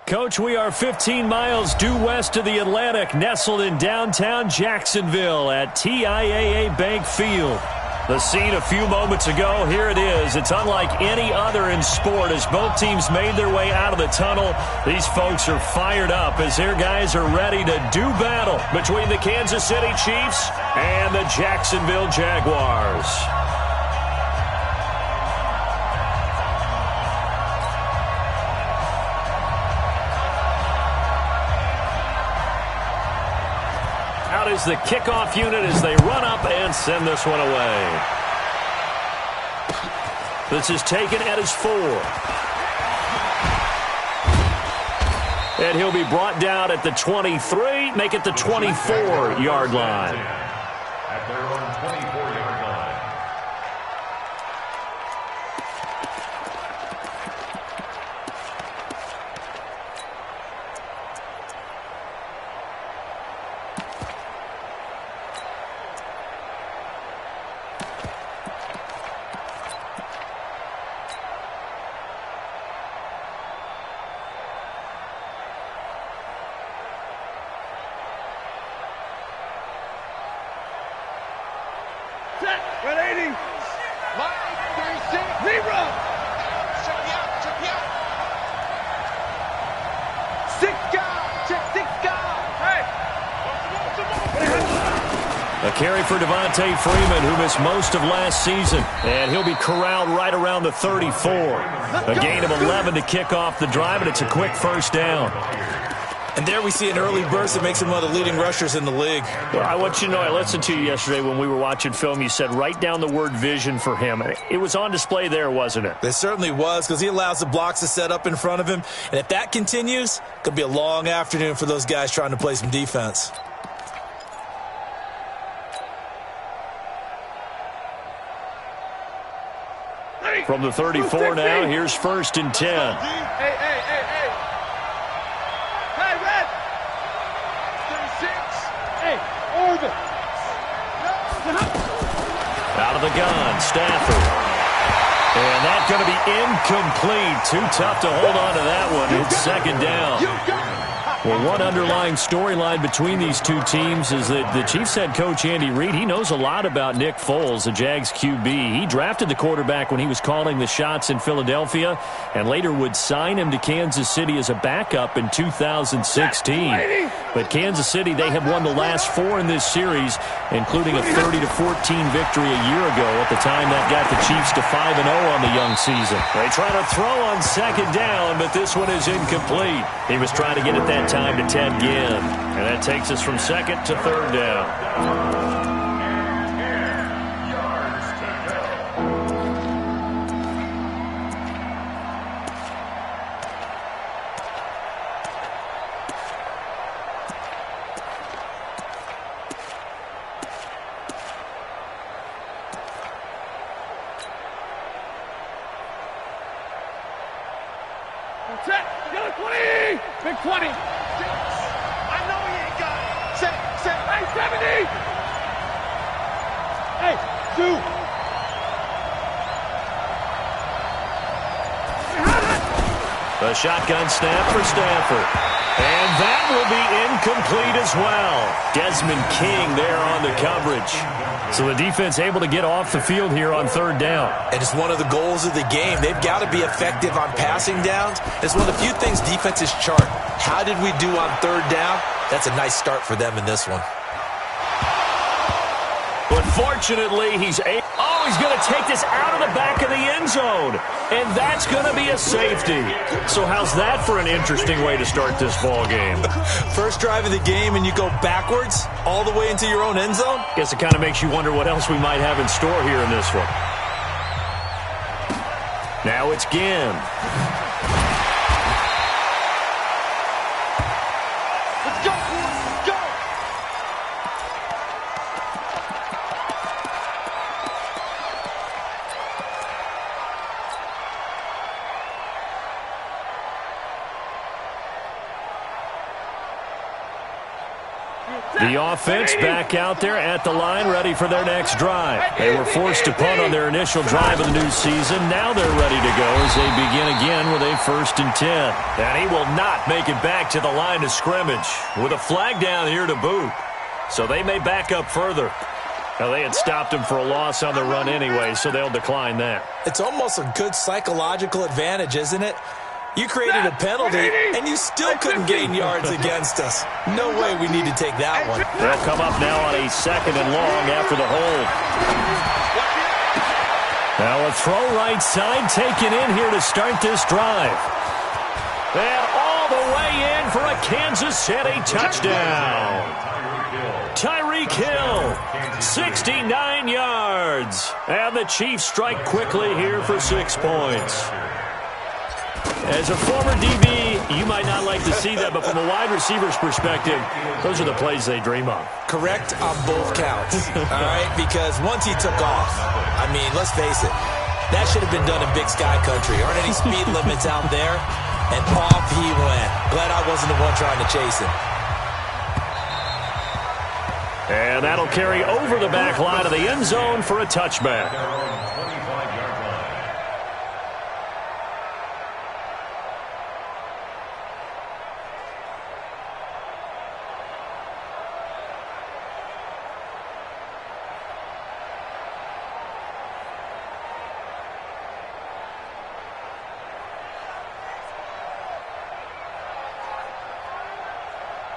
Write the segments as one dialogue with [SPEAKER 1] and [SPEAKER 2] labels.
[SPEAKER 1] Coach, we are 15 miles due west of the Atlantic, nestled in downtown Jacksonville at TIAA Bank Field. The scene a few moments ago, here it is. It's unlike any other in sport as both teams made their way out of the tunnel. These folks are fired up as their guys are ready to do battle between the Kansas City Chiefs and the Jacksonville Jaguars. Out is the kickoff unit as they run up and send this one away. This is taken at his 4. And he'll be brought down at the 23, make it the 24-yard line.
[SPEAKER 2] At their own 24-yard line.
[SPEAKER 1] A carry for Devontae Freeman, who missed most of last season, and he'll be corralled right around the 34. A gain of 11 to kick off the drive, and it's a quick first down.
[SPEAKER 3] And there we see an early burst that makes him one of the leading rushers in the league.
[SPEAKER 1] Well, I want you to know, I listened to you yesterday when we were watching film. You said write down the word vision for him. It was on display there, wasn't it?
[SPEAKER 3] It certainly was, because he allows the blocks to set up in front of him. And if that continues, it could be a long afternoon for those guys trying to play some defense.
[SPEAKER 1] From the 34 now, here's 1st and 10.
[SPEAKER 4] Hey, Red! 36! Hey, Orville!
[SPEAKER 1] Out of the gun, Stafford. And that's going to be incomplete. Too tough to hold on to that one. It's 2nd down. Well, one underlying storyline between these two teams is that the Chiefs head coach Andy Reid, he knows a lot about Nick Foles, the Jags QB. He drafted the quarterback when he was calling the shots in Philadelphia and later would sign him to Kansas City as a backup in 2016. But Kansas City, they have won the last 4 in this series, including a 30-14 victory a year ago. At the time, that got the Chiefs to 5-0 on the young season. They try to throw on 2nd down, but this one is incomplete. He was trying to get it that time to Ted Ginn. And that takes us from 2nd to 3rd down.
[SPEAKER 4] Big 20. I know he ain't got it. Set. Hey, 70. Hey, 2.
[SPEAKER 1] The shotgun snap for Stafford. And that will be incomplete as well. Desmond King there on the coverage. So the defense able to get off the field here on 3rd down.
[SPEAKER 3] And it's one of the goals of the game. They've got to be effective on passing downs. It's one of the few things defenses chart. How did we do on 3rd down? That's a nice start for them in this one.
[SPEAKER 1] But fortunately, he's going to take this out of the back of the end zone. And that's going to be a safety. So how's that for an interesting way to start this ball game?
[SPEAKER 3] First drive of the game and you go backwards all the way into your own end zone?
[SPEAKER 1] Guess it kind of makes you wonder what else we might have in store here in this one. Now it's Ginn. The offense back out there at the line, ready for their next drive. They were forced to punt on their initial drive of the new season. Now they're ready to go as they begin again with a 1st and 10. And he will not make it back to the line of scrimmage with a flag down here to boot. So they may back up further. Now, they had stopped him for a loss on the run anyway, so they'll decline that.
[SPEAKER 3] It's almost a good psychological advantage, isn't it? You created a penalty, and you still couldn't gain yards against us. No way we need to take that one.
[SPEAKER 1] They'll come up now on a 2nd and long after the hold. Now a throw right side taken in here to start this drive. And all the way in for a Kansas City touchdown. Tyreek Hill, 69 yards. And the Chiefs strike quickly here for 6 points. As a former DB, you might not like to see that, but from a wide receiver's perspective, those are the plays they dream of.
[SPEAKER 3] Correct on both counts, all right? Because once he took off, I mean, let's face it, that should have been done in Big Sky Country. Aren't any speed limits out there? And off he went. Glad I wasn't the one trying to chase him.
[SPEAKER 1] And that'll carry over the back line of the end zone for a touchback.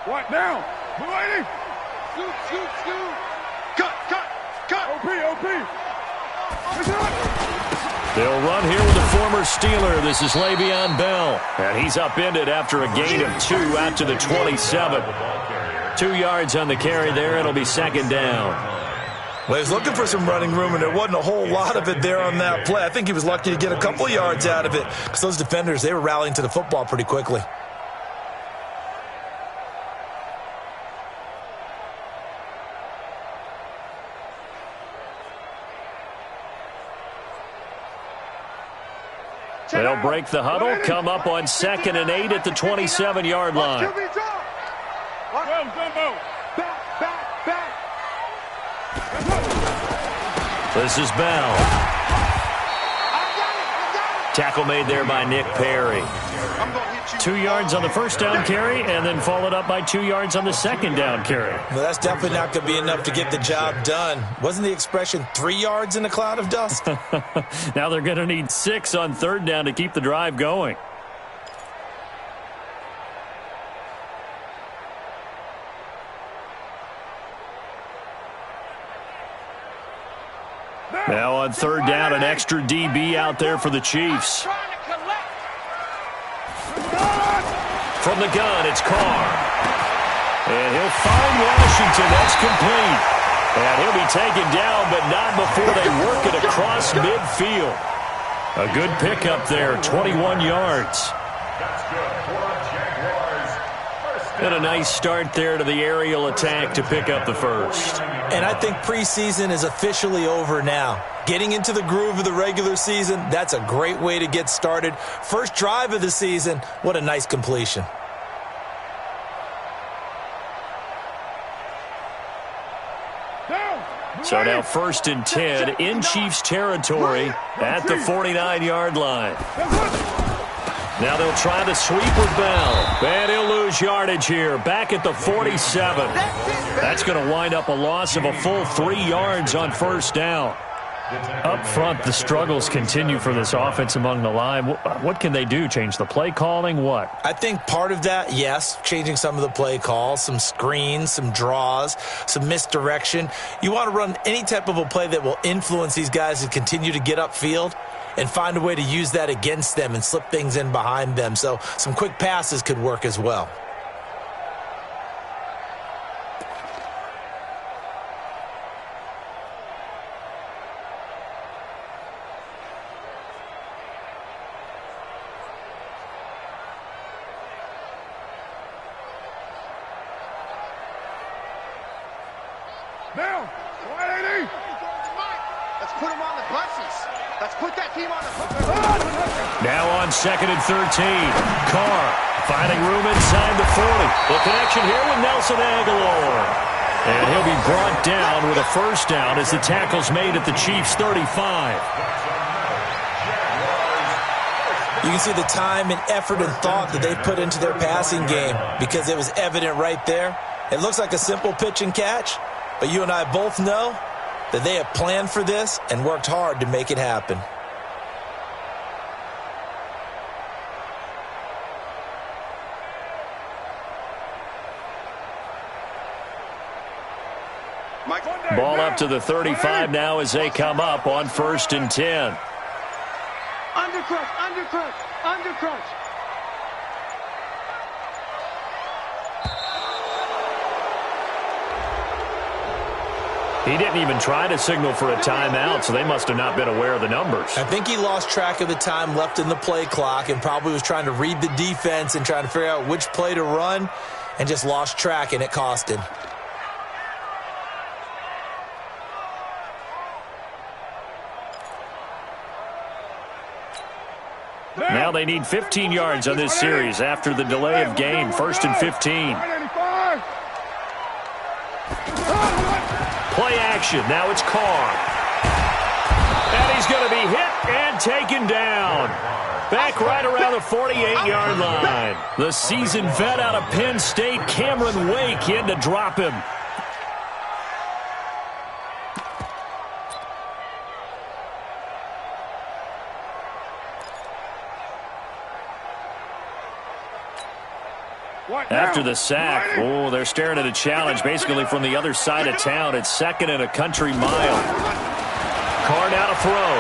[SPEAKER 4] What now? Mulaney! Scoot, scoot, scoot! Cut, cut, cut! OP!
[SPEAKER 1] They'll run here with the former Steeler. This is Le'Veon Bell. And he's upended after a gain of 2 out to the 27. 2 yards on the carry there. It'll be 2nd down.
[SPEAKER 3] Well, he was looking for some running room, and there wasn't a whole lot of it there on that play. I think he was lucky to get a couple of yards out of it because those defenders, they were rallying to the football pretty quickly.
[SPEAKER 1] They'll break the huddle, come up on 2nd and 8 at the 27-yard line. This is Bell. Tackle made there by Nick Perry. 2 yards on the first down carry, and then followed up by 2 yards on the second down carry.
[SPEAKER 3] Well, that's definitely not going to be enough to get the job done. Wasn't the expression 3 yards in a cloud of dust?
[SPEAKER 1] Now they're going to need 6 on third down to keep the drive going. Now on third down, an extra DB out there for the Chiefs. From the gun, it's Carr. And he'll find Washington. That's complete. And he'll be taken down, but not before they work it across midfield. A good pickup there, 21 yards. And a nice start there to the aerial attack to pick up the first.
[SPEAKER 3] And I think preseason is officially over now. Getting into the groove of the regular season, that's a great way to get started. First drive of the season, what a nice completion.
[SPEAKER 1] So now 1st and 10 in Chiefs territory at the 49-yard line. Now they'll try the sweep with Bell. And he'll lose yardage here. Back at the 47. That's going to wind up a loss of a full 3 yards on first down. Up front, the struggles continue for this offense among the line. What can they do? Change the play calling? What?
[SPEAKER 3] I think part of that, yes, changing some of the play calls, some screens, some draws, some misdirection. You want to run any type of a play that will influence these guys to continue to get upfield and find a way to use that against them and slip things in behind them. So some quick passes could work as well.
[SPEAKER 4] Now, 180. Let's put them on the buses. Let's put that team on the buses.
[SPEAKER 1] Now on 2nd and 13. Carr finding room inside the 40. The connection here with Nelson Aguilar. And he'll be brought down with a first down as the tackle's made at the Chiefs' 35.
[SPEAKER 3] You can see the time and effort and thought that they put into their passing game because it was evident right there. It looks like a simple pitch and catch, but you and I both know that they have planned for this and worked hard to make it happen.
[SPEAKER 1] Ball up to the 35 now as they come up on 1st and 10.
[SPEAKER 4] Undercrush, undercrush, undercrush.
[SPEAKER 1] He didn't even try to signal for a timeout, so they must have not been aware of the numbers.
[SPEAKER 3] I think he lost track of the time left in the play clock and probably was trying to read the defense and trying to figure out which play to run and just lost track, and it cost him.
[SPEAKER 1] Now they need 15 yards on this series after the delay of game. 1st and 15. Play action. Now it's Carr. And he's going to be hit and taken down. Back right around the 48-yard line. The seasoned vet out of Penn State, Cameron Wake, in to drop him. After the sack, oh, they're staring at a challenge basically from the other side of town. It's 2nd and a country mile. Carr now to throw.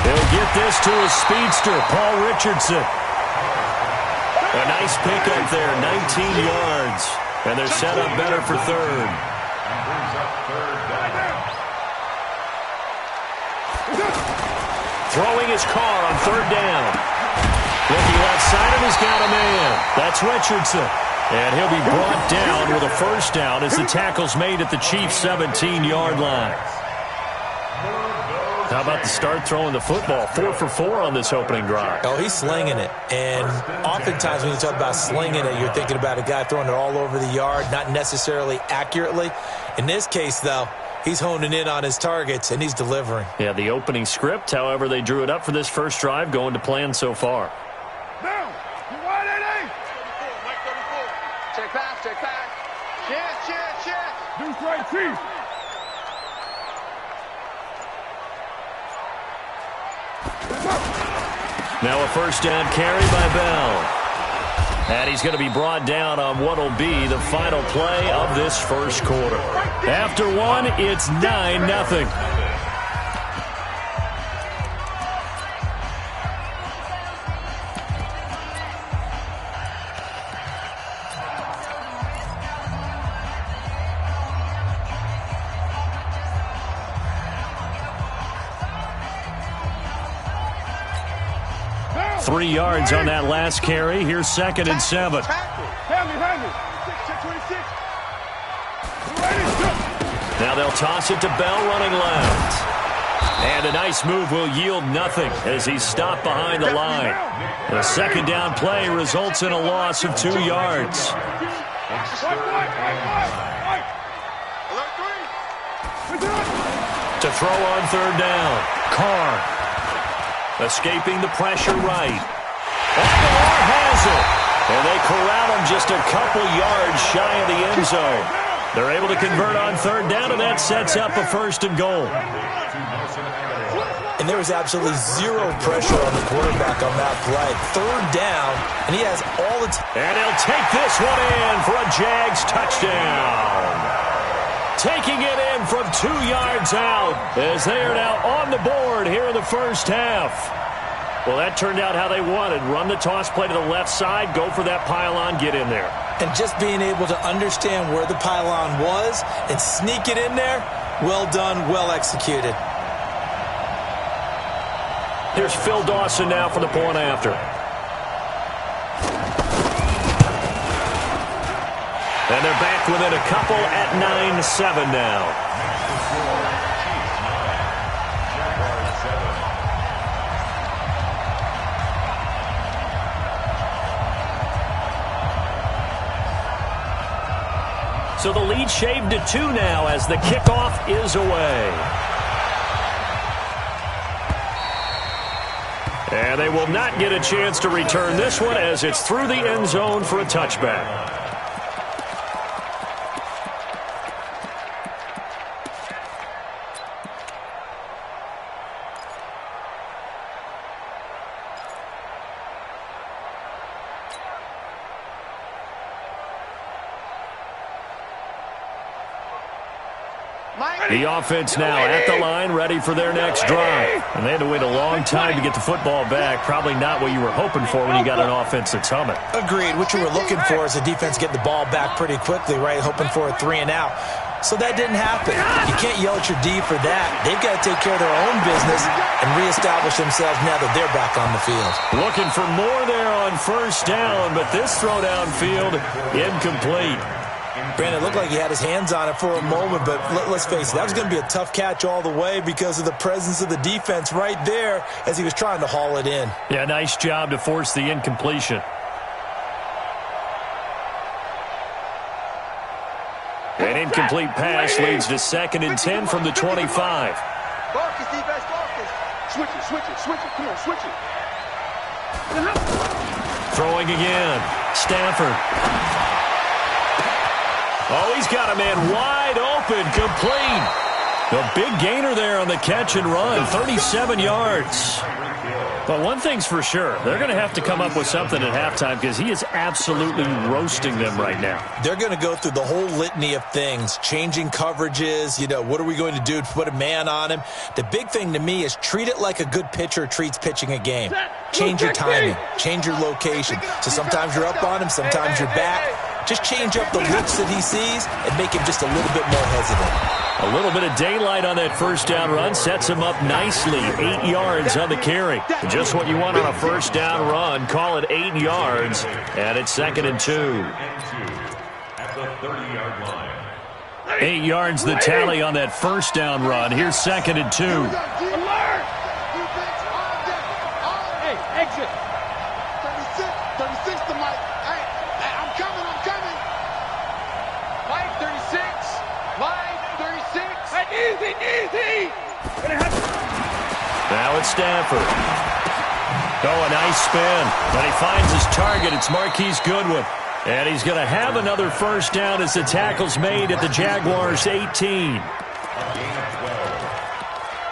[SPEAKER 1] He'll get this to his speedster, Paul Richardson. A nice pickup there, 19 yards. And they're set up better for 3rd. Throwing his Carr on 3rd down. Looking left side, and he's got a man. That's Richardson. And he'll be brought down with a first down as the tackle's made at the Chiefs' 17-yard line. How about the start throwing the football? 4 for 4 on this opening drive.
[SPEAKER 3] Oh, he's slinging it. And oftentimes when you talk about slinging it, you're thinking about a guy throwing it all over the yard, not necessarily accurately. In this case, though, he's honing in on his targets, and he's delivering.
[SPEAKER 1] Yeah, the opening script, however, they drew it up for this first drive, going to plan so far.
[SPEAKER 4] Now, you wide at 8. Check pass, check pass. Check. Deuce right, Chief.
[SPEAKER 1] Now a first down carry by Bell. And he's going to be brought down on what will be the final play of this first quarter. After one, it's 9-0. Three yards on that last carry. Here's 2nd and 7. Now they'll toss it to Bell running left. And a nice move will yield nothing as he's stopped behind the line. The 2nd down play results in a loss of 2 yards. To throw on 3rd down. Carr. Escaping the pressure right. Aguilar has it. And they corral him just a couple yards shy of the end zone. They're able to convert on 3rd down, and that sets up a 1st and goal.
[SPEAKER 3] And there was absolutely zero pressure on the quarterback on that play. 3rd down, and he has all the time.
[SPEAKER 1] And he'll take this one in for a Jags touchdown. Taking it in from 2 yards out as they are now on the board here in the first half. Well, that turned out how they wanted. Run the toss play to the left side, go for that pylon, get in there.
[SPEAKER 3] And just being able to understand where the pylon was and sneak it in there, well done, well executed.
[SPEAKER 1] Here's Phil Dawson now for the point after. And they're back within a couple at 9-7 now. So the lead shaved to 2 now as the kickoff is away. And they will not get a chance to return this one as it's through the end zone for a touchback. The offense now at the line, ready for their next drive. And they had to wait a long time to get the football back. Probably not what you were hoping for when you got an offense that's humming.
[SPEAKER 3] Agreed. What you were looking for is the defense get the ball back pretty quickly, right? Hoping for a 3 and out. So that didn't happen. You can't yell at your D for that. They've got to take care of their own business and reestablish themselves now that they're back on the field.
[SPEAKER 1] Looking for more there on first down, but this throw downfield incomplete.
[SPEAKER 3] Brandon, it looked like he had his hands on it for a moment, but let's face it, that was going to be a tough catch all the way because of the presence of the defense right there as he was trying to haul it in.
[SPEAKER 1] Yeah, nice job to force the incompletion. An incomplete pass leads to 2nd and 10 from the 25.
[SPEAKER 4] Marcus, defense, Marcus. Switch it. Come on, switch it.
[SPEAKER 1] Throwing again. Stafford. Oh, he's got a man wide open, complete. The big gainer there on the catch and run, 37 yards. But one thing's for sure, they're going to have to come up with something at halftime because he is absolutely roasting them right now.
[SPEAKER 3] They're going to go through the whole litany of things, changing coverages, what are we going to do to put a man on him? The big thing to me is treat it like a good pitcher treats pitching a game. Change your timing, change your location. So sometimes you're up on him, sometimes you're back. Just change up the looks that he sees and make him just a little bit more hesitant.
[SPEAKER 1] A little bit of daylight on that first down run sets him up nicely. 8 yards on the carry. Just what you want on a first down run. Call it 8 yards, and it's 2nd and 2.
[SPEAKER 2] At the 30-yard line.
[SPEAKER 1] 8 yards the tally on that first down run. Here's 2nd and 2.
[SPEAKER 4] Alert! Hey, exit. 36 to Mike. Hey, I'm coming. Mike, 36. Mike, 36. Easy.
[SPEAKER 1] Now it's Stafford. Oh, a nice spin. When he finds his target, it's Marquise Goodwin. And he's going to have another first down as the tackle's made at the Jaguars' 18.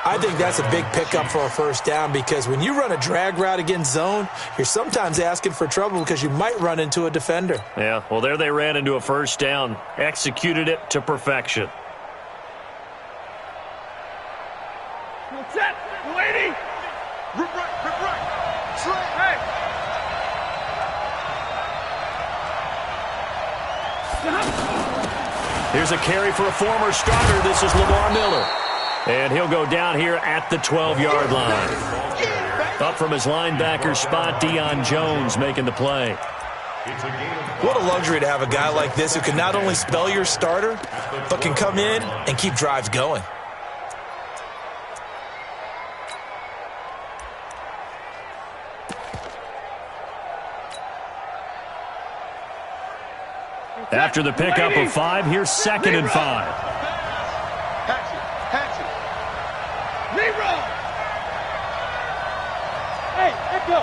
[SPEAKER 3] I think that's a big pickup for a first down because when you run a drag route against zone, you're sometimes asking for trouble because you might run into a defender.
[SPEAKER 1] Yeah, well, there they ran into a first down. Executed it to perfection.
[SPEAKER 4] Set. Lady. Rip right. Slay. Hey.
[SPEAKER 1] Here's a carry for a former starter. This is Lamar Miller. And he'll go down here at the 12-yard line. Up from his linebacker spot, Deion Jones making the play.
[SPEAKER 3] What a luxury to have a guy like this who can not only spell your starter, but can come in and keep drives going.
[SPEAKER 1] After the pickup of 5, here's 2nd and 5.
[SPEAKER 4] Hatchet. Leroy. Hey, let go.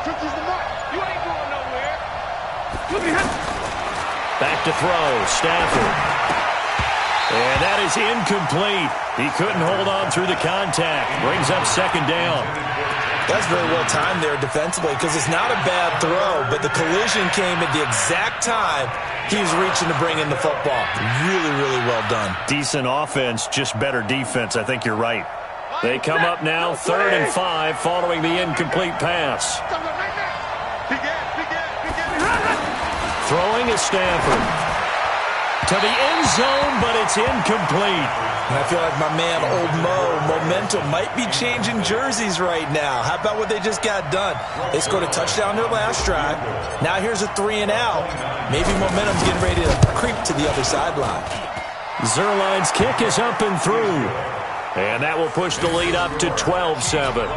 [SPEAKER 4] 50's the mark. You ain't going nowhere.
[SPEAKER 1] Back to throw, Stafford. And that is incomplete. He couldn't hold on through the contact. Brings up 2nd down.
[SPEAKER 3] That's very well timed there defensively because it's not a bad throw, but the collision came at the exact time he was reaching to bring in the football. Really, really well done.
[SPEAKER 1] Decent offense, just better defense. I think you're right. They come up now 3rd and 5 following the incomplete pass. Throwing is Stafford. To the end zone, but it's incomplete.
[SPEAKER 3] And I feel like my man, Old Mo, momentum might be changing jerseys right now. How about what they just got done? They scored a touchdown their last drive. Now here's a 3 and out. Maybe momentum's getting ready to creep to the other sideline.
[SPEAKER 1] Zerline's kick is up and through. And that will push the lead up to 12-7.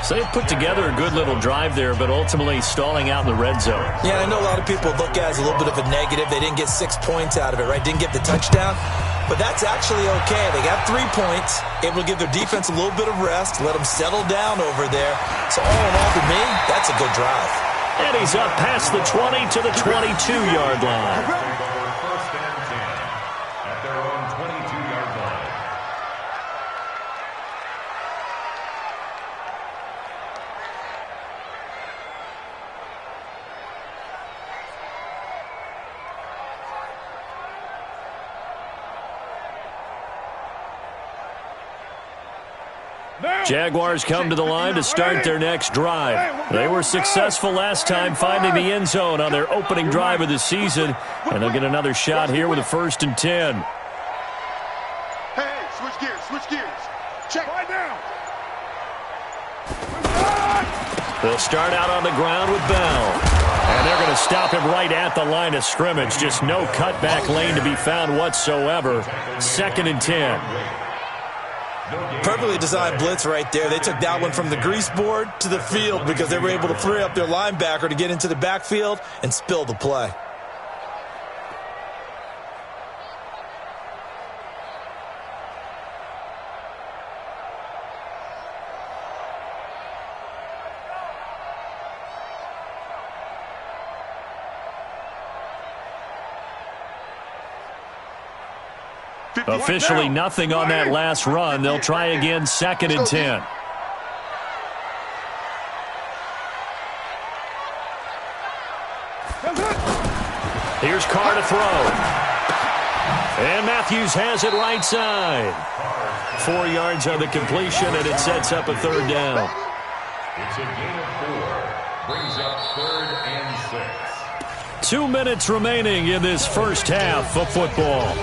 [SPEAKER 1] So they put together a good little drive there, but ultimately stalling out in the red zone.
[SPEAKER 3] Yeah, I know a lot of people look at it as a little bit of a negative. They didn't get 6 points out of it, right? Didn't get the touchdown. But that's actually okay. They got 3 points, able to give their defense a little bit of rest, let them settle down over there. So all in all, to me, that's a good drive.
[SPEAKER 1] And he's up past the 20 to the 22-yard line.
[SPEAKER 2] First and 10 at their own 22-yard line.
[SPEAKER 1] Jaguars come to the line to start their next drive. They were successful last time finding the end zone on their opening drive of the season, and they'll get another shot here with a 1st and 10.
[SPEAKER 4] Hey, switch gears. Check. Right now.
[SPEAKER 1] They'll start out on the ground with Bell. And they're going to stop him right at the line of scrimmage. Just no cutback lane to be found whatsoever. 2nd and 10.
[SPEAKER 3] Perfectly designed blitz right there. They took that one from the grease board to the field because they were able to free up their linebacker to get into the backfield and spill the play.
[SPEAKER 1] Officially nothing on that last run. They'll try again 2nd and 10. Here's Carr to throw. And Matthews has it right side. 4 yards on the completion, and it sets up a 3rd down.
[SPEAKER 2] It's a gain of 4. Brings up 3rd and 6.
[SPEAKER 1] 2 minutes remaining in this first half of football.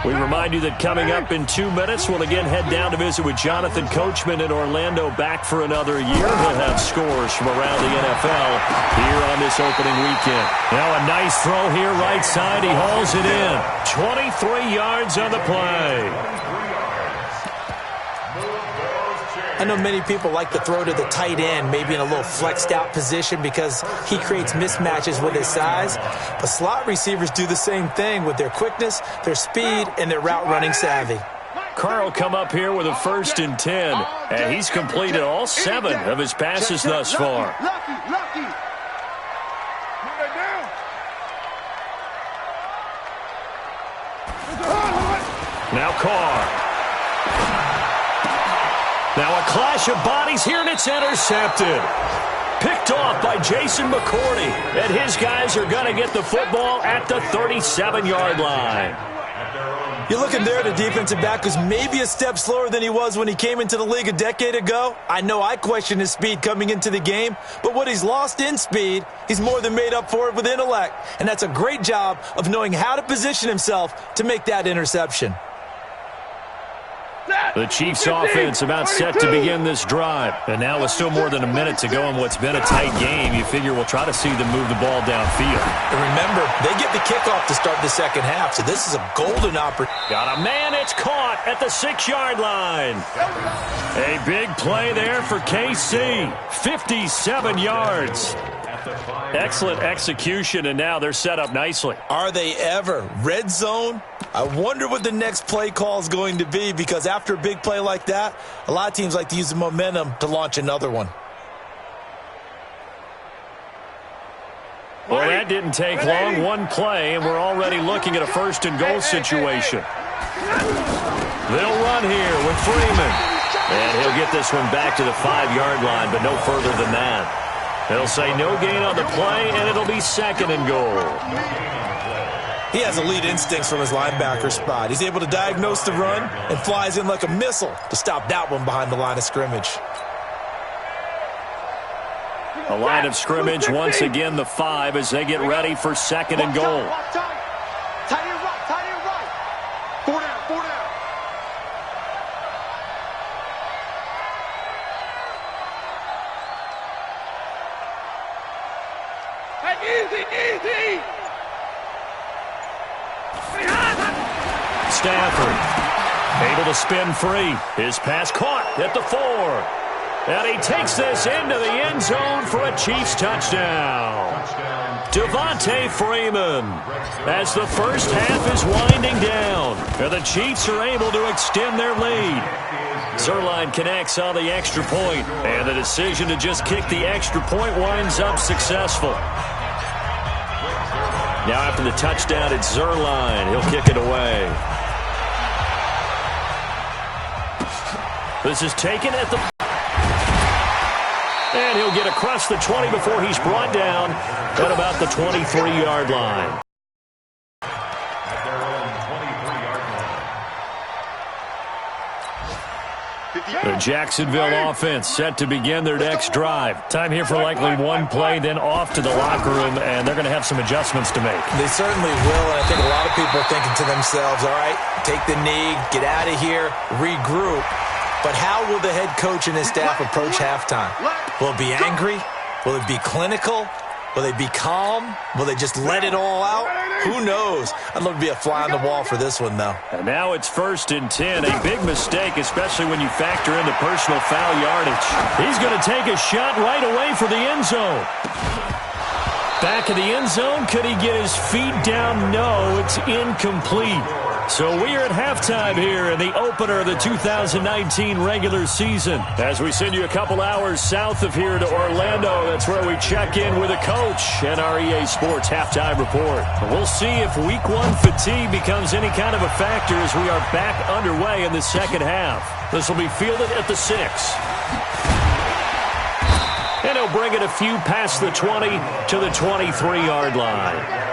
[SPEAKER 1] We remind you that coming up in 2 minutes, we'll again head down to visit with Jonathan Coachman in Orlando, back for another year. He'll have scores from around the NFL here on this opening weekend. Now a nice throw here right side. He hauls it in. 23 yards on the play.
[SPEAKER 3] I know many people like to throw to the tight end, maybe in a little flexed out position because he creates mismatches with his size. But slot receivers do the same thing with their quickness, their speed, and their route running savvy.
[SPEAKER 1] Carl come up here with a 1st and 10, and he's completed all 7 of his passes thus far.
[SPEAKER 4] Lucky.
[SPEAKER 1] Now Carr. Now a clash of bodies here, and it's intercepted. Picked off by Jason McCourty. And his guys are going to get the football at the 37-yard line.
[SPEAKER 3] You're looking there at a defensive back who's maybe a step slower than he was when he came into the league a decade ago. I know I questioned his speed coming into the game, but what he's lost in speed, he's more than made up for it with intellect. And that's a great job of knowing how to position himself to make that interception.
[SPEAKER 1] The Chiefs offense about set to begin this drive. And now with still more than a minute to go in what's been a tight game, you figure we'll try to see them move the ball downfield.
[SPEAKER 3] And remember, they get the kickoff to start the second half, so this is a golden opportunity.
[SPEAKER 1] Got a man, it's caught at the 6-yard line. A big play there for KC. 57 yards. Excellent execution, and now they're set up nicely.
[SPEAKER 3] Are they ever? Red zone? I wonder what the next play call is going to be, because after a big play like that, a lot of teams like to use the momentum to launch another one.
[SPEAKER 1] Well, that didn't take long. One play, and we're already looking at a 1st and goal situation. They'll run here with Freeman. And he'll get this one back to the 5-yard line, but no further than that. They'll say no gain on the play, and it'll be 2nd and goal.
[SPEAKER 3] He has elite instincts from his linebacker spot. He's able to diagnose the run and flies in like a missile to stop that one behind the line of scrimmage.
[SPEAKER 1] The line of scrimmage, once again, the 5 as they get ready for 2nd and goal.
[SPEAKER 4] Tight end right. 4 down. Easy, easy.
[SPEAKER 1] Stafford able to spin free. His pass caught at the 4. And he takes this into the end zone for a Chiefs touchdown. Devontae Freeman as the first half is winding down. And the Chiefs are able to extend their lead. Zerline connects on the extra point, and the decision to just kick the extra point winds up successful. Now after the touchdown, it's Zerline. He'll kick it away. This is taken at the... And he'll get across the 20 before he's brought down at about the 23-yard line. The Jacksonville offense set to begin their next drive. Time here for likely one play, then off to the locker room, and they're going to have some adjustments to make.
[SPEAKER 3] They certainly will, and I think a lot of people are thinking to themselves, all right, take the knee, get out of here, regroup. But how will the head coach and his staff approach halftime? Will it be angry? Will it be clinical? Will they be calm? Will they just let it all out? Who knows? I'd love to be a fly on the wall for this one, though.
[SPEAKER 1] And now it's 1st and 10. A big mistake, especially when you factor in the personal foul yardage. He's going to take a shot right away for the end zone. Back of the end zone. Could he get his feet down? No, it's incomplete. So we are at halftime here in the opener of the 2019 regular season. As we send you a couple hours south of here to Orlando, that's where we check in with a coach and our EA Sports halftime report. We'll see if week one fatigue becomes any kind of a factor as we are back underway in the second half. This will be fielded at the 6. And he'll bring it a few past the 20 to the 23-yard line.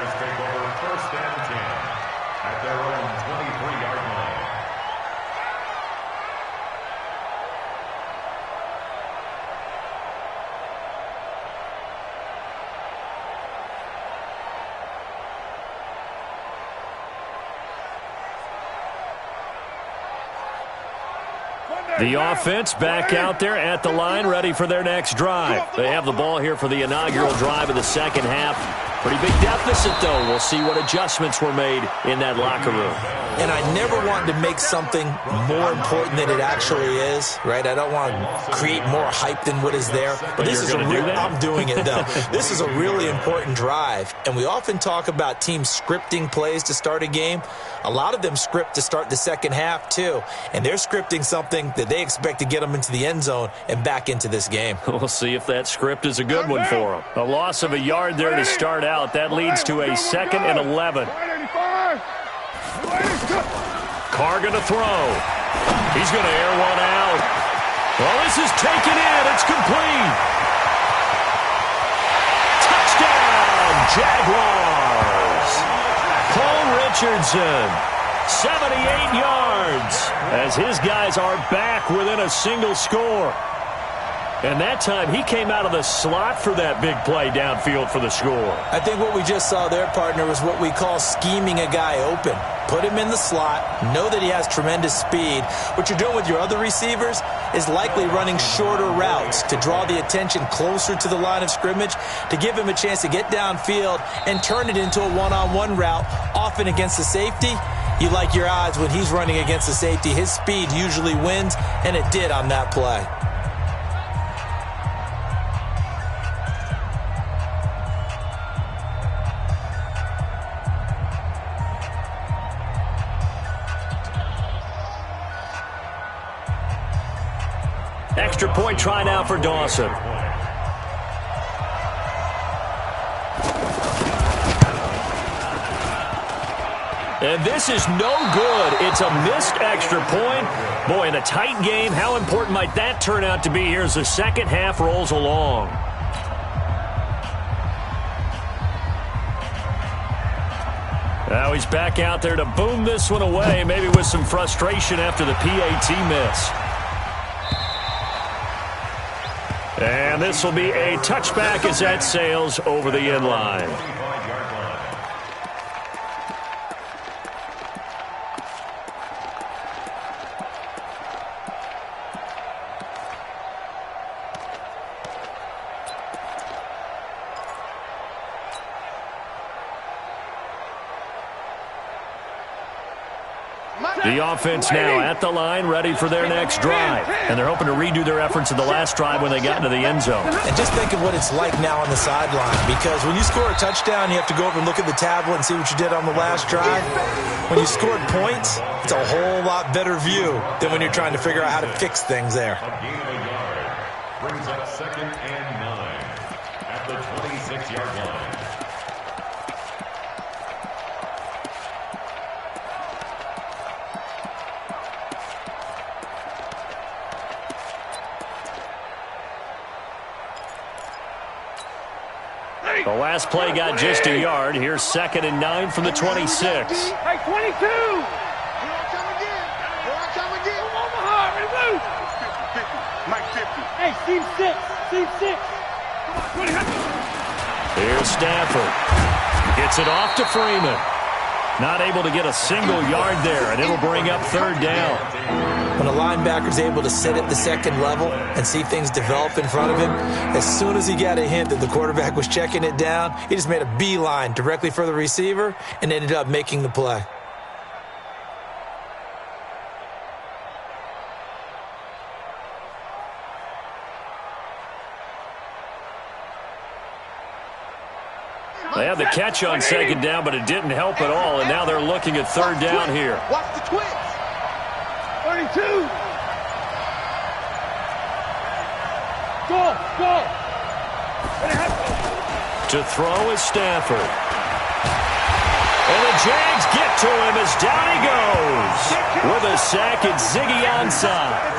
[SPEAKER 1] The offense back out there at the line, ready for their next drive. They have the ball here for the inaugural drive of the second half. Pretty big deficit, though. We'll see what adjustments were made in that locker room.
[SPEAKER 3] And I never want to make something more important than it actually is, right? I don't want to create more hype than what is there. But this is I'm doing it, though. This is a really important drive. And we often talk about teams scripting plays to start a game. A lot of them script to start the second half, too. And they're scripting something that they expect to get them into the end zone and back into this game.
[SPEAKER 1] We'll see if that script is a good one for them. A loss of a yard there to start out. That leads to a 2nd and 11. Carr going to throw. He's going to air one out. Well, this is taken in. It's complete. Touchdown, Jaguars. Paul Richardson, 78 yards, as his guys are back within a single score. And that time, he came out of the slot for that big play downfield for the score.
[SPEAKER 3] I think what we just saw there, partner, was what we call scheming a guy open. Put him in the slot, know that he has tremendous speed. What you're doing with your other receivers is likely running shorter routes to draw the attention closer to the line of scrimmage, to give him a chance to get downfield and turn it into a one-on-one route, often against the safety. You like your odds when he's running against the safety. His speed usually wins, and it did on that play.
[SPEAKER 1] Extra point try now for Dawson. And this is no good. It's a missed extra point. Boy, in a tight game, how important might that turn out to be here as the second half rolls along? Now he's back out there to boom this one away, maybe with some frustration after the PAT miss. And this will be a touchback as that sails over the end line. The offense now at the line, ready for their next drive. And they're hoping to redo their efforts in the last drive when they got into the end zone.
[SPEAKER 3] And just think of what it's like now on the sideline, because when you score a touchdown, you have to go over and look at the tablet and see what you did on the last drive. When you scored points, it's a whole lot better view than when you're trying to figure out how to fix things there.
[SPEAKER 2] A gain of a yard brings up 2nd and 9 at the 26-yard line.
[SPEAKER 1] The last play got just a yard. Here's 2nd and 9 from the 26.
[SPEAKER 4] Hey, 22! Here I come again. Omaha, remove! 50, Mike 50. Hey, Steve 6. Come on, 20.
[SPEAKER 1] Here's Stafford. Gets it off to Freeman. Not able to get a single yard there, and it'll bring up 3rd down.
[SPEAKER 3] When a linebacker's able to sit at the second level and see things develop in front of him, as soon as he got a hint that the quarterback was checking it down, he just made a beeline directly for the receiver and ended up making the play.
[SPEAKER 1] They had the catch on 2nd down, but it didn't help at all, and now they're looking at 3rd down here.
[SPEAKER 4] Watch the twins. 32. Go.
[SPEAKER 1] To throw is Stafford. And the Jags get to him as down he goes. With a sack, it's Ziggy Ansah.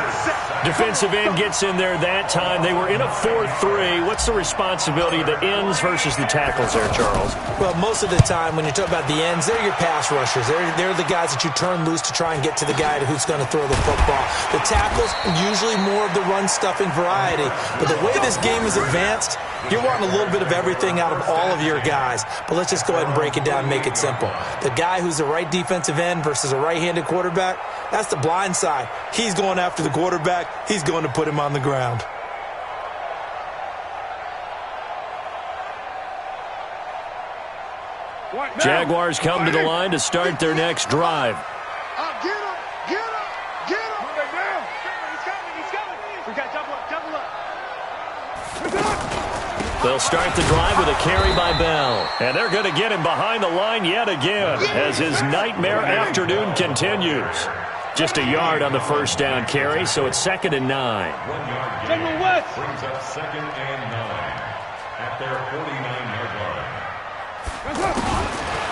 [SPEAKER 1] Defensive end gets in there that time. They were in a 4-3. What's the responsibility of the ends versus the tackles there, Charles?
[SPEAKER 3] Well, most of the time when you talk about the ends, they're your pass rushers. They're the guys that you turn loose to try and get to the guy who's going to throw the football. The tackles, usually more of the run-stuffing variety. But the way this game is advanced, you're wanting a little bit of everything out of all of your guys. But let's just go ahead and break it down and make it simple. The guy who's the right defensive end versus a right-handed quarterback, that's the blind side. He's going after the quarterback. He's going to put him on the ground.
[SPEAKER 1] Jaguars come to the line to start their next drive.
[SPEAKER 4] Get him. Move down. He's coming. We got double up.
[SPEAKER 1] They'll start the drive with a carry by Bell. And they're going to get him behind the line yet again as his nightmare afternoon continues. Just a yard on the 1st down carry, so it's 2nd and 9.
[SPEAKER 2] 1 yard gain brings up 2nd and 9 at their 49-yard line.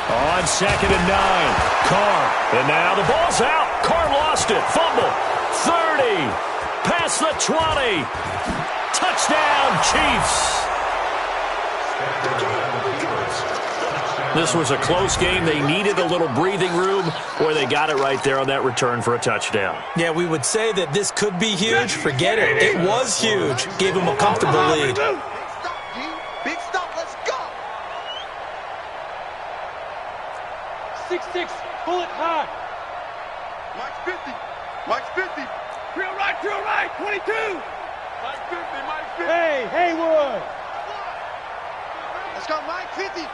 [SPEAKER 1] On 2nd and 9, Carr. And now the ball's out. Carr lost it. Fumble. 30. Past the 20. Touchdown, Chiefs. This was a close game. They needed a little breathing room, where they got it right there on that return for a touchdown.
[SPEAKER 3] Yeah, we would say that this could be huge. Forget it. It was huge. Gave him a comfortable lead.
[SPEAKER 4] Big stop. Let's go. 6-6. Pull it high. Mike's 50. Real right. 22. Mike 50. Hey, Haywood. Let's go, Mike 50.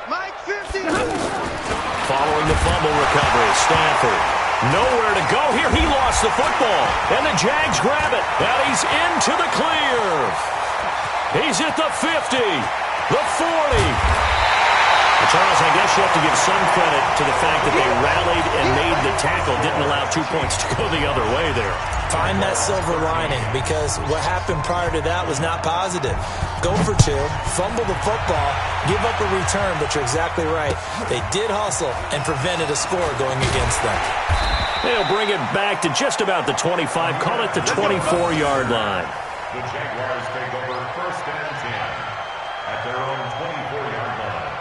[SPEAKER 1] Following the fumble recovery, Stafford. Nowhere to go here. He lost the football. And the Jags grab it. And he's into the clear. He's at the 50. The 40. Charles, I guess you have to give some credit to the fact that they rallied and made the tackle. Didn't allow 2 points to go the other way there.
[SPEAKER 3] Find that silver lining, because what happened prior to that was not positive. Go for 2, fumble the football, give up a return, but you're exactly right. They did hustle and prevented a score going against them.
[SPEAKER 1] They'll bring it back to just about the 25, call it the 24-yard line.
[SPEAKER 2] The Jaguars take over 1st and 10 at their own 24-yard line.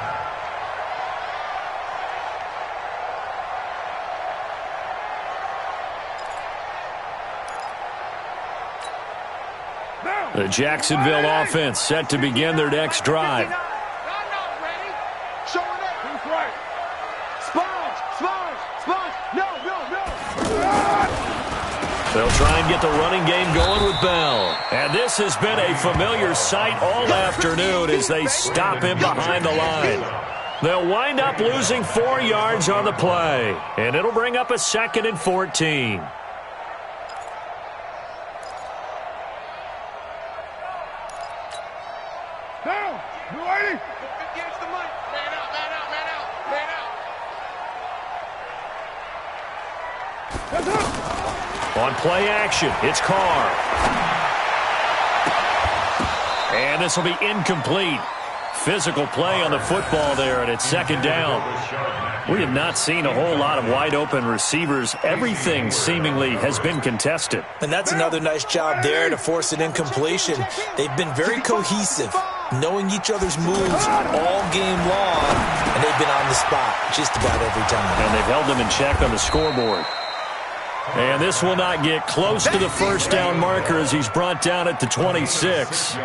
[SPEAKER 1] The Jacksonville offense set to begin their next drive. They'll try and get the running game going with Bell. And this has been a familiar sight all afternoon as they stop him behind the line. They'll wind up losing 4 yards on the play, and it'll bring up a 2nd and 14.
[SPEAKER 4] Down. You ready? Against the mic. Man out, man out, man out, man out. That's up.
[SPEAKER 1] On play action, it's Carr. And this will be incomplete. Physical play on the football there, and it's 2nd down. We have not seen a whole lot of wide-open receivers. Everything seemingly has been contested.
[SPEAKER 3] And that's another nice job there to force an incompletion. They've been very cohesive, knowing each other's moves all game long, and they've been on the spot just about every time.
[SPEAKER 1] And they've held them in check on the scoreboard. And this will not get close to the 1st down marker as he's brought down at the 26.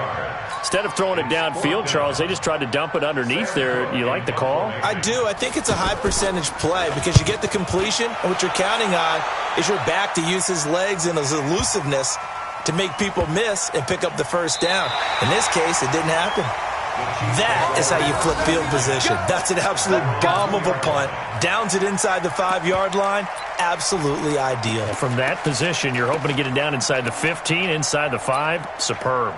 [SPEAKER 1] Instead of throwing it downfield, Charles, they just tried to dump it underneath there. You like the call?
[SPEAKER 3] I do. I think it's a high percentage play because you get the completion, and what you're counting on is your back to use his legs and his elusiveness to make people miss and pick up the 1st down. In this case, it didn't happen. That is how you flip field position. That's an absolute bomb of a punt. Downs it inside the 5-yard line. Absolutely ideal.
[SPEAKER 1] From that position, you're hoping to get it down inside the 15, inside the 5. Superb.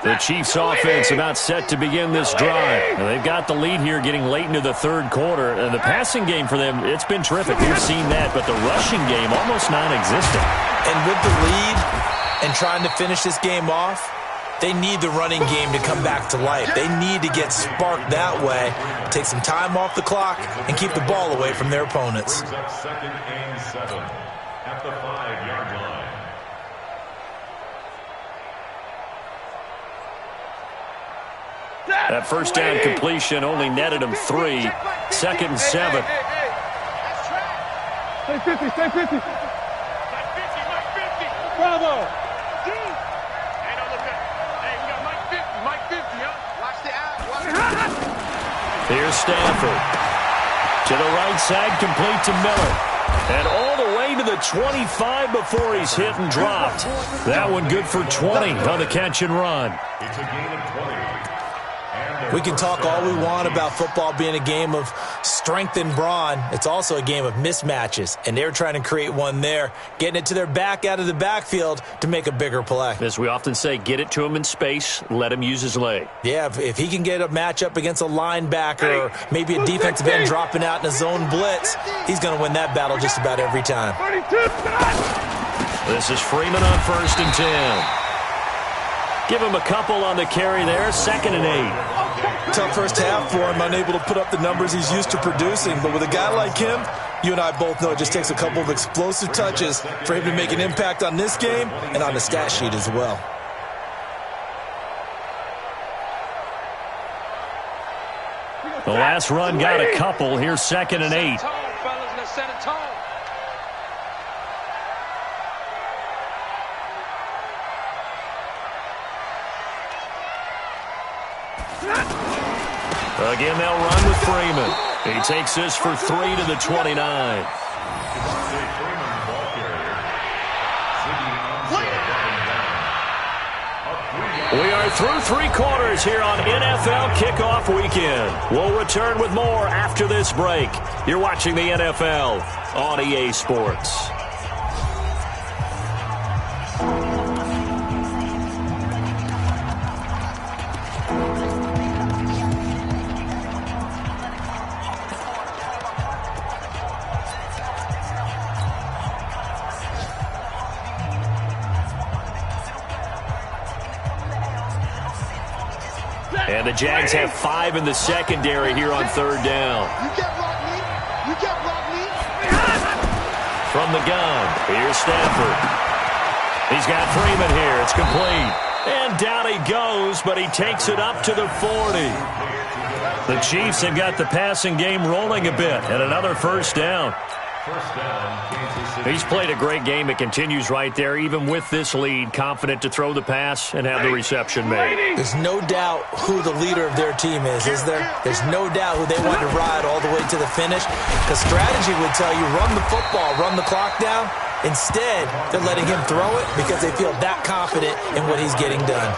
[SPEAKER 1] The Chiefs offense about set to begin this drive. Now, they've got the lead here getting late into the 3rd quarter. And the passing game for them, it's been terrific. We've seen that, but the rushing game almost non-existent.
[SPEAKER 3] And with the lead and trying to finish this game off, they need the running game to come back to life. They need to get sparked that way, take some time off the clock, and keep the ball away from their opponents.
[SPEAKER 2] 2nd and 7 at the 5-yard line.
[SPEAKER 1] That 1st down completion only netted him 3. 2nd and 7.
[SPEAKER 4] Stay 50, stay 50. Mike 50, Mike 50. Bravo. Hey, don't look at. Hey, we got Mike 50, huh? Watch the out. Watch the
[SPEAKER 1] Here's Stafford. To the right side, complete to Miller. And all the way to the 25 before he's hit and dropped. That one good for 20 on the catch and run.
[SPEAKER 2] It's a gain of 20.
[SPEAKER 3] We can talk all we want about football being a game of strength and brawn. It's also a game of mismatches, and they're trying to create one there, getting it to their back out of the backfield to make a bigger play.
[SPEAKER 1] As we often say, get it to him in space, let him use his leg.
[SPEAKER 3] Yeah, if he can get a matchup against a linebacker or maybe a defensive end dropping out in a zone blitz, he's going to win that battle just about every time.
[SPEAKER 1] This is Freeman on 1st and 10. Give him a couple on the carry there, 2nd and 8.
[SPEAKER 3] Tough first half for him, unable to put up the numbers he's used to producing. But with a guy like him, you and I both know it just takes a couple of explosive touches for him to make an impact on this game and on the stat sheet as well.
[SPEAKER 1] The last run got a couple. Here's 2nd and 8. Again, they'll run with Freeman. He takes this for 3 to the 29. We are through 3 quarters here on NFL Kickoff Weekend. We'll return with more after this break. You're watching the NFL on EA Sports. And the Jags have 5 in the secondary here on 3rd down.
[SPEAKER 4] You can't block me. You can't block me.
[SPEAKER 1] From the gun, here's Stafford. He's got Freeman here. It's complete. And down he goes, but he takes it up to the 40. The Chiefs have got the passing game rolling a bit, and another 1st down.
[SPEAKER 2] First down, Kansas City.
[SPEAKER 1] He's played a great game. It continues right there, even with this lead, confident to throw the pass and have the reception made.
[SPEAKER 3] There's no doubt who the leader of their team is there? There's no doubt who they want to ride all the way to the finish, because strategy would tell you run the football, run the clock down. Instead, they're letting him throw it because they feel that confident in what he's getting done.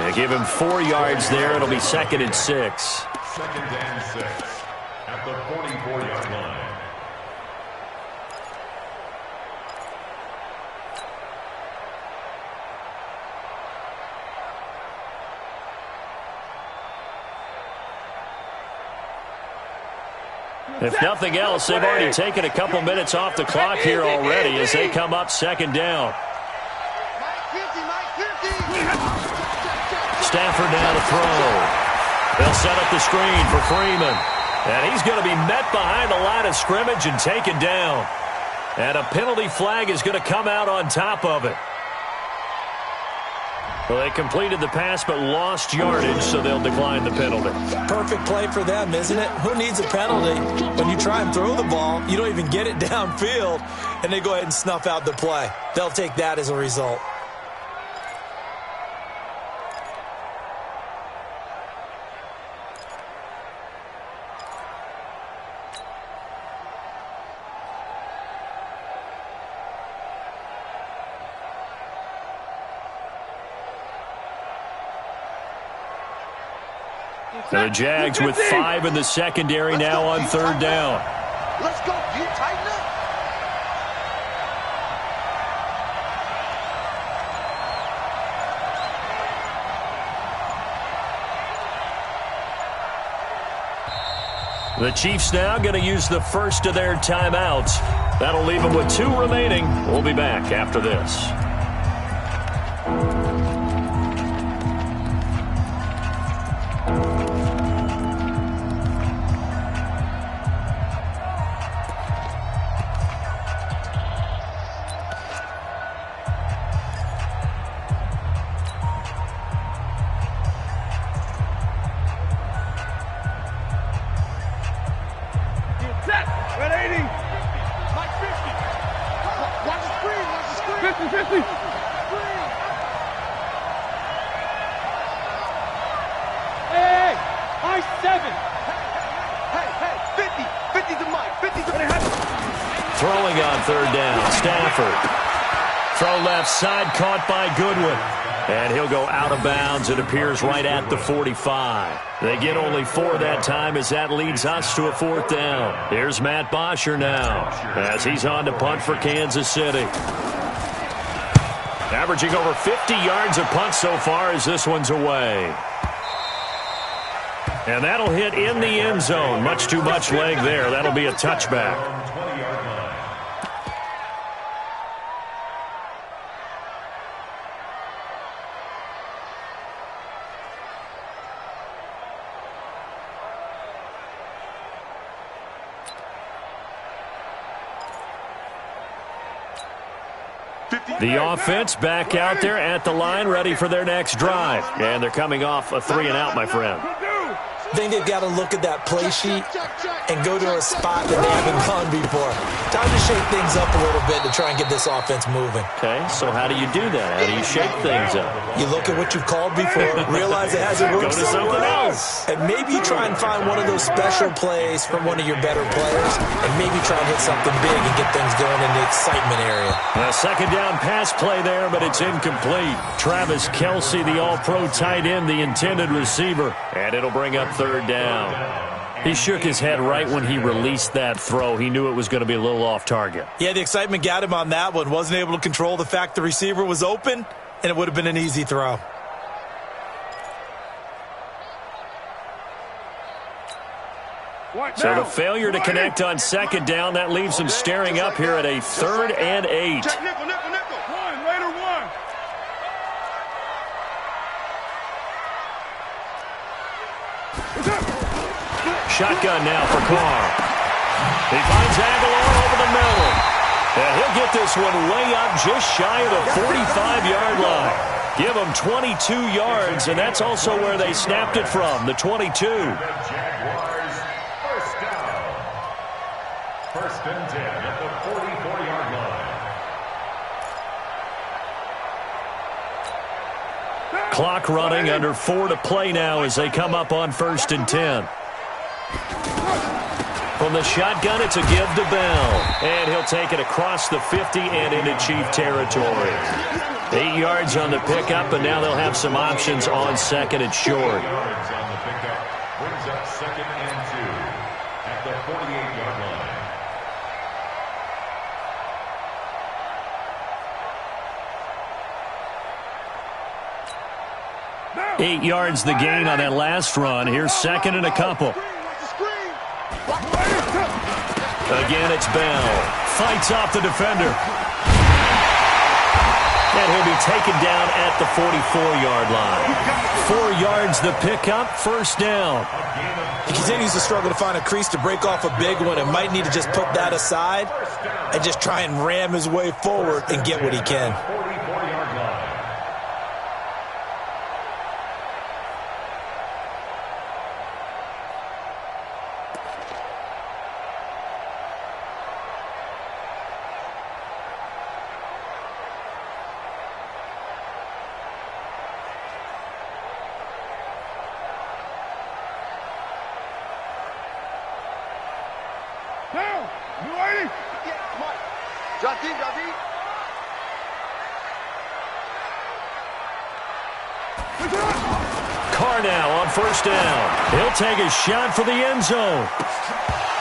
[SPEAKER 1] They give him 4 yards there. It'll be 2nd and 6.
[SPEAKER 2] Second and 6 at the 44-yard line.
[SPEAKER 1] If nothing else, they've already taken a couple minutes off the clock here already as they come up 2nd down. Stafford now to throw. They'll set up the screen for Freeman. And he's going to be met behind the line of scrimmage and taken down. And a penalty flag is going to come out on top of it. Well, they completed the pass but lost yardage, so they'll decline the penalty.
[SPEAKER 3] Perfect play for them, isn't it? Who needs a penalty? When you try and throw the ball, you don't even get it downfield, and they go ahead and snuff out the play. They'll take that as a result.
[SPEAKER 1] And the Jags with 5 in the secondary now on 3rd down.
[SPEAKER 4] Let's go. You tighten up.
[SPEAKER 1] The Chiefs now going to use the first of their timeouts. That'll leave them with 2 remaining. We'll be back after this. Throwing on 3rd down, Stafford. Throw left side, caught by Goodwin. And he'll go out of bounds. It appears right at the 45. They get only 4 that time as that leads us to a 4th down. Here's Matt Bosher now as he's on to punt for Kansas City. Averaging over 50 yards a punt so far as this one's away. And that'll hit in the end zone. Much too much leg there. That'll be a touchback. The offense back out there at the line, ready for their next drive. And they're coming off a 3-and-out, my friend.
[SPEAKER 3] I think they've got to look at that play sheet and go to a spot that they haven't gone before. Time to shake things up a little bit to try and get this offense moving.
[SPEAKER 1] Okay, so how do you do that? How do you shake things up?
[SPEAKER 3] You look at what you've called before, realize it hasn't worked
[SPEAKER 1] Go to something else.
[SPEAKER 3] And maybe you try and find one of those special plays from one of your better players, and maybe try and hit something big and get things going in the excitement area.
[SPEAKER 1] A 2nd down pass play there, but it's incomplete. Travis Kelce, the all-pro tight end, the intended receiver, and it'll bring up 3rd down. He shook his head right when he released that throw. He knew it was going to be a little off target.
[SPEAKER 3] Yeah, the excitement got him on that one. Wasn't able to control the fact the receiver was open, and it would have been an easy throw.
[SPEAKER 1] So the failure to connect on 2nd down, that leaves him staring up here at a 3rd and 8.
[SPEAKER 4] Check nickel, nickel, nickel. One, later one.
[SPEAKER 1] Shotgun now for Carr. He finds Aguilar over the middle. And he'll get this one way up just shy of the 45-yard line. Give him 22 yards, and that's also where they snapped it from, the 22.
[SPEAKER 2] First and 10 at the 44-yard line.
[SPEAKER 1] Clock running, under 4 to play now as they come up on first and 10. From the shotgun, it's a give to Bell. And he'll take it across the 50 and into Chief territory. 8 yards on the pickup, and now they'll have some options on second and short.
[SPEAKER 2] 8 yards on the pickup brings up second and 2 at the 48-yard line.
[SPEAKER 1] 8 yards the gain on that last run. Here's second and a couple. Again, it's Bell. Fights off the defender. And he'll be taken down at the 44-yard line. 4 yards the pickup, first down.
[SPEAKER 3] He continues to struggle to find a crease to break off a big one and might need to just put that aside and just try and ram his way forward and get what he can.
[SPEAKER 2] 44-yard line.
[SPEAKER 1] Carr now on first down. He'll take a shot for the end zone.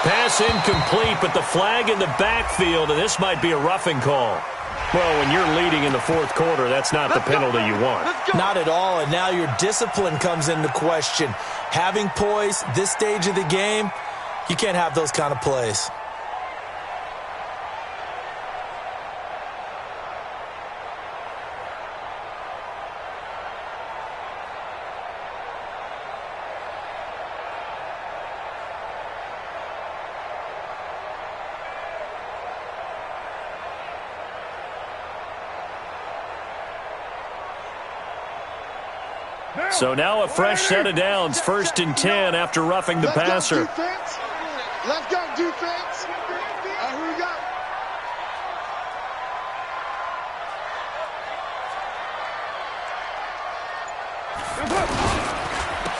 [SPEAKER 1] Pass incomplete, but the flag in the backfield, and this might be a roughing call. Well, when you're leading in the fourth quarter, that's not the penalty you want.
[SPEAKER 3] Not at all, and now your discipline comes into question. Having poise this stage of the game, you can't have those kind of plays.
[SPEAKER 1] So now a fresh set of downs, first and 10 after roughing the passer.
[SPEAKER 4] Let's go, defense. Who we got?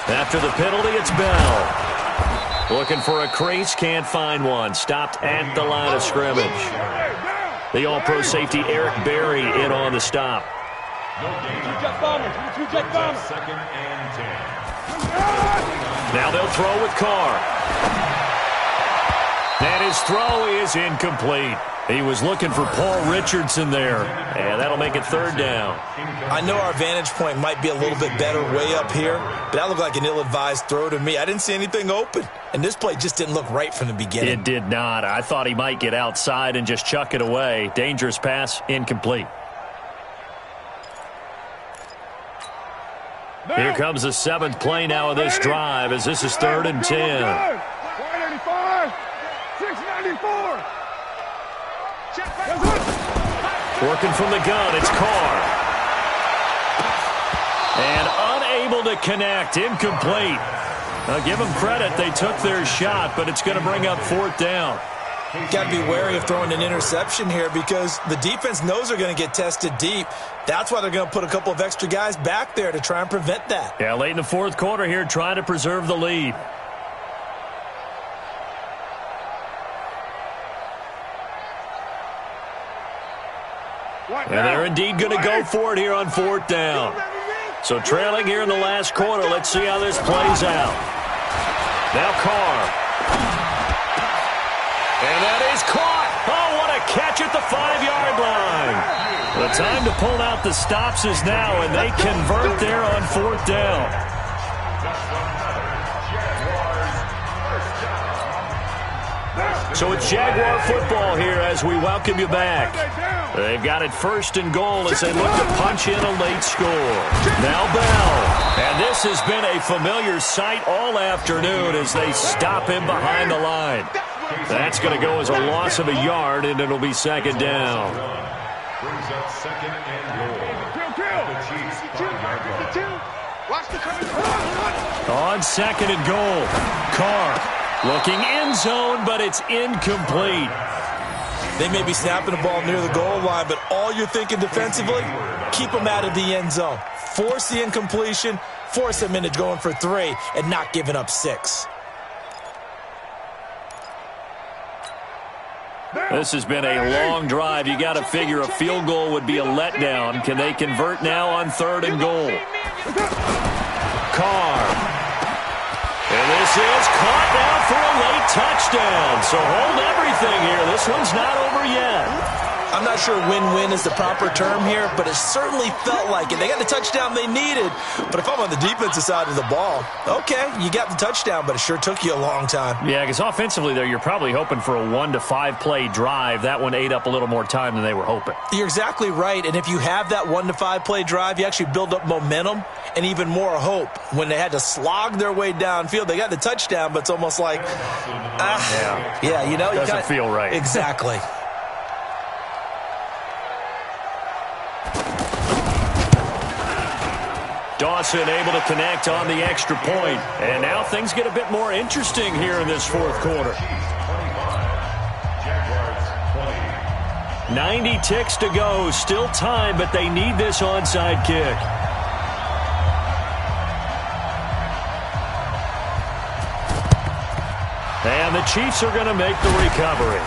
[SPEAKER 1] After the penalty, it's Bell. Looking for a crease, can't find one. Stopped at the line of scrimmage. The All-Pro safety Eric Berry in on the stop.
[SPEAKER 2] Second and 10.
[SPEAKER 1] Now they'll throw with Carr. And his throw is incomplete. He was looking for Paul Richardson there. And that'll make it third down.
[SPEAKER 3] I know our vantage point might be a little bit better way up here, but that looked like an ill-advised throw to me. I didn't see anything open. And this play just didn't look right from the beginning.
[SPEAKER 1] It did not. I thought he might get outside and just chuck it away. Dangerous pass, incomplete. Here comes the seventh play now of this drive as this is third and 10.
[SPEAKER 4] 185, 694.
[SPEAKER 1] Working from the gun, it's Carr. And unable to connect, incomplete. Now give them credit, they took their shot, but it's going to bring up fourth down.
[SPEAKER 3] Got to be wary of throwing an interception here because the defense knows they're going to get tested deep. That's why they're going to put a couple of extra guys back there to try and prevent that.
[SPEAKER 1] Yeah, late in the fourth quarter here, trying to preserve the lead. And they're indeed going to go for it here on fourth down. So trailing here in the last quarter, let's see how this plays out. Now Carr. And that is caught. Oh, what a catch at the 5-yard line. The time to pull out the stops is now, and they convert there on fourth down. So it's Jaguar football here as we welcome you back. They've got it first and goal as they look to punch in a late score. Now Bell. And this has been a familiar sight all afternoon as they stop him behind the line. That's going to go as a loss of a yard, and it'll be second down.
[SPEAKER 2] Brings up second and goal. The Chiefs 5-yard line.
[SPEAKER 1] On second and goal, Carr. Looking end zone, but it's incomplete.
[SPEAKER 3] They may be snapping the ball near the goal line, but all you're thinking defensively, keep them out of the end zone. Force the incompletion, force them into going for 3, and not giving up 6.
[SPEAKER 1] This has been a long drive. You got to figure a field goal would be a letdown. Can they convert now on 3rd and goal? Carr. And this is caught now for a late touchdown. So hold everything here. This one's not over yet.
[SPEAKER 3] I'm not sure win-win is the proper term here, but it certainly felt like it. They got the touchdown they needed, but if I'm on the defensive side of the ball, okay, you got the touchdown, but it sure took you a long time.
[SPEAKER 1] Yeah, because offensively, though, you're probably hoping for a 1 to 5 play drive. That one ate up a little more time than they were hoping.
[SPEAKER 3] You're exactly right, and if you have that 1 to 5 play drive, you actually build up momentum and even more hope. When they had to slog their way downfield, they got the touchdown, but it's almost like, yeah, you know.
[SPEAKER 1] Doesn't feel right.
[SPEAKER 3] Exactly.
[SPEAKER 1] Dawson able to connect on the extra point. And now things get a bit more interesting here in this 4th quarter. 90 ticks to go. Still time, but they need this onside kick. And the Chiefs are going to make the recovery.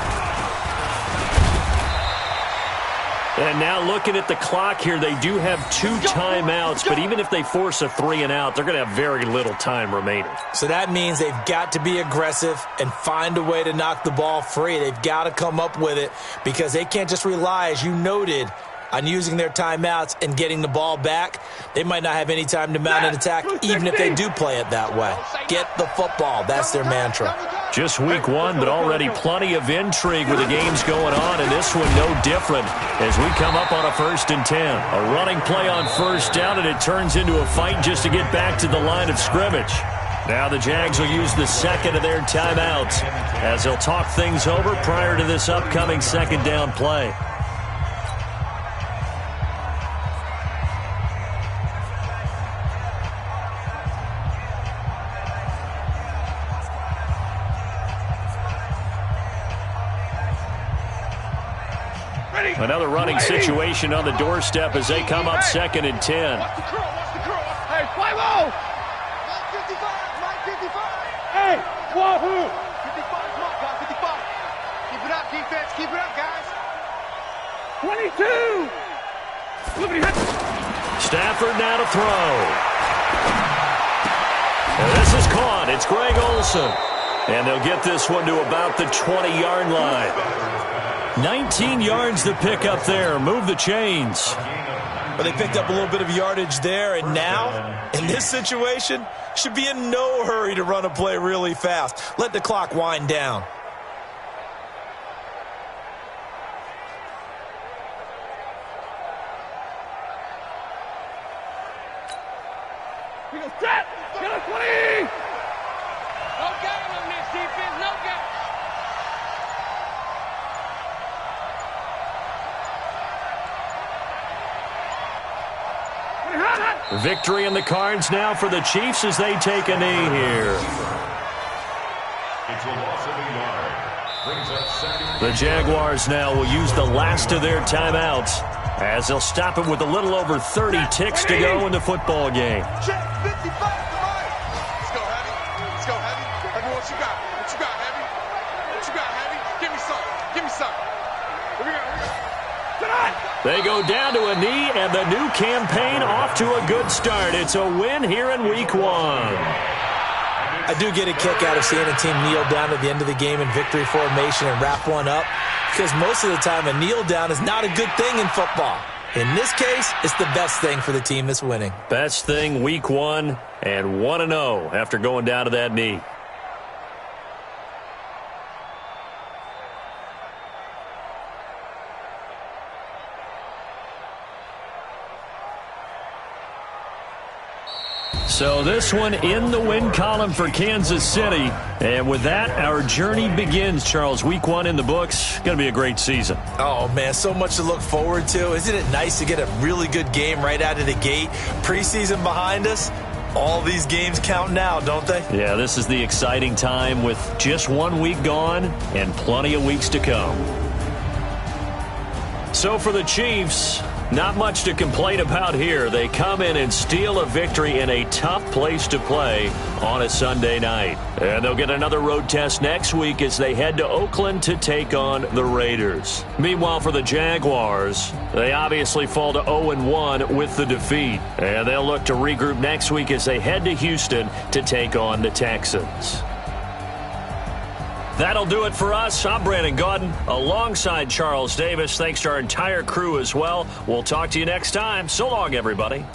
[SPEAKER 1] And now looking at the clock here, they do have 2 timeouts, but even if they force a 3 and out, they're going to have very little time remaining.
[SPEAKER 3] So that means they've got to be aggressive and find a way to knock the ball free. They've got to come up with it because they can't just rely, as you noted, on using their timeouts and getting the ball back. They might not have any time to mount an attack, even if they do play it that way. Get the football. That's their mantra.
[SPEAKER 1] Just week 1, but already plenty of intrigue with the games going on, and this one no different as we come up on a 1st and 10. A running play on 1st down, and it turns into a fight just to get back to the line of scrimmage. Now the Jags will use the 2nd of their timeouts as they'll talk things over prior to this upcoming 2nd down play. Another running situation on the doorstep as they come up 2nd and 10.
[SPEAKER 4] Watch the curl, Hey, fly low! 55. Hey, wahoo! 55, come on, guys, 55. Keep it up, defense, keep it up, guys. 22!
[SPEAKER 1] Stafford now to throw. And this is caught. It's Greg Olsen. And they'll get this one to about the 20-yard line. 19 yards to pick up there. Move the chains.
[SPEAKER 3] But they picked up a little bit of yardage there, and now, in this situation, should be in no hurry to run a play really fast. Let the clock wind down.
[SPEAKER 4] We go set! Get a 20! No game on this defense, no game!
[SPEAKER 1] Victory in the cards now for the Chiefs as they take a knee here.
[SPEAKER 2] It's a loss of a yard. Brings up 2nd.
[SPEAKER 1] The Jaguars now will use the last of their timeouts as they'll stop it with a little over 30 ticks to go in the football game.
[SPEAKER 4] Check 55, come on! Let's go, Heavy. Let's go, Heavy. Heavy, what you got? What you got, Heavy? What you got, Heavy? Give me some. Give me some. Here we go.
[SPEAKER 1] They go down to a knee, and the new campaign off to a good start. It's a win here in week 1.
[SPEAKER 3] I do get a kick out of seeing a team kneel down at the end of the game in victory formation and wrap one up, because most of the time a kneel down is not a good thing in football. In this case, it's the best thing for the team that's winning.
[SPEAKER 1] Best thing week 1 and 1-0 after going down to that knee. So this one in the win column for Kansas City. And with that, our journey begins, Charles. Week 1 in the books. Going to be a great season.
[SPEAKER 3] Oh, man, so much to look forward to. Isn't it nice to get a really good game right out of the gate? Preseason behind us. All these games count now, don't they?
[SPEAKER 1] Yeah, this is the exciting time with just 1 week gone and plenty of weeks to come. So for the Chiefs, not much to complain about here. They come in and steal a victory in a tough place to play on a Sunday night. And they'll get another road test next week as they head to Oakland to take on the Raiders. Meanwhile, for the Jaguars, they obviously fall to 0-1 with the defeat. And they'll look to regroup next week as they head to Houston to take on the Texans. That'll do it for us. I'm Brandon Gaudin alongside Charles Davis. Thanks to our entire crew as well. We'll talk to you next time. So long, everybody.